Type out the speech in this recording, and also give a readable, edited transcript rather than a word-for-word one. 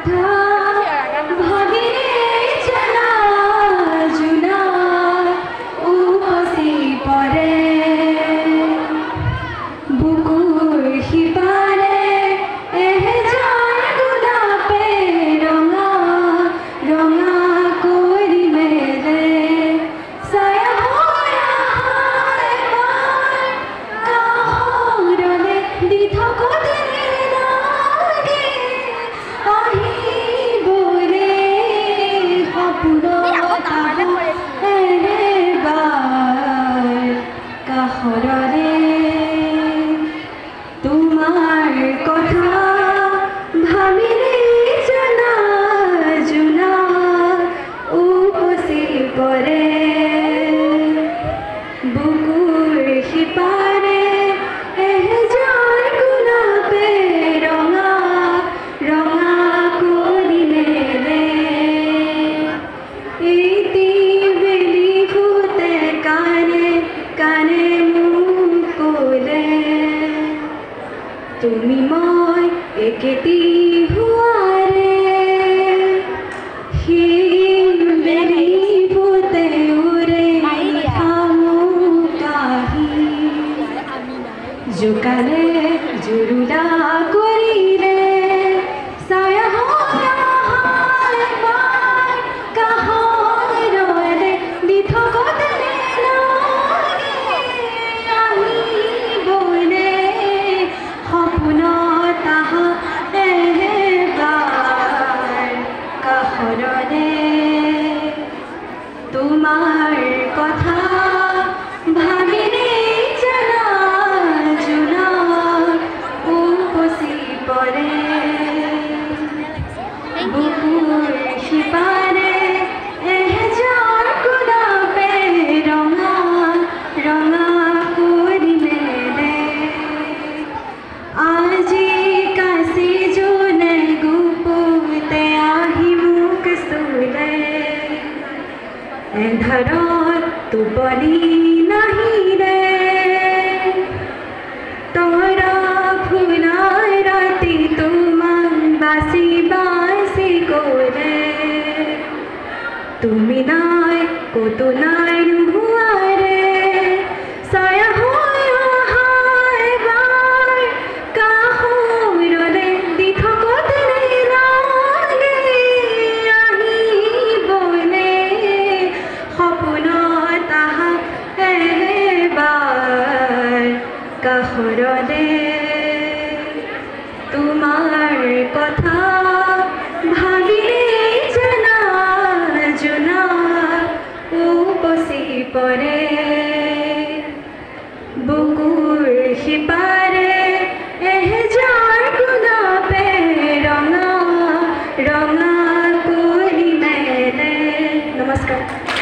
কথা ভাবিলে জানা জোনা উপচি পৰে বুকুৰ সিপাৰে এহেজাৰ গোলাপে ৰঙা ৰঙা কৰি মেলে ছায়া হৈ আহাৰ কাষৰলে দি থাকোঁতে লাগে আহিবলে সপোনত এবাৰ কাষৰলে তোমাৰ কথা ভাবিলে জানা জোনা উপচি পৰে বুকুৰ সিপাৰে এহেজাৰ গোলাপে ৰঙা ৰঙা কৰি মেলে এটি বেলি ফুটে কানে কানে মোক ক'লে তুমি মই একেটি হোৱাৰে সেই বেলি ফুটে উৰে কাহি জোকালে জুৰুলা কৰিলে ছায়া হৈ আহাৰ এবাৰ কাষৰলে দি থাকোঁতে লাগে আহিবলে সপোনত আহা এবাৰ কাষৰলে তোমাৰ কথা ভাবিলে জানা জোনা উপচি পৰে বুকুৰ সিপাৰে এহেজাৰ গোলাপে ৰঙা ৰঙা কৰি মেলে আজি কাছি জোনে গুপুতে আহি মোক চুলে এন্ধাৰত টোপনি নাহিলে তৰা ফুলাই ৰাতি তোমাক বাচি বাচি ক'লে তুমি নাই ক'তো নাই নোহোৱাৰে ছায়া হৈ আহা এবাৰ কাষৰলে দি থাকোঁতে লাগে আহিবলে সপোনত আহা এবাৰ কাষৰলে তোমাৰ কথা ভাবিলে জানা জোনা উপচি পৰে বুকুৰ সিপাৰে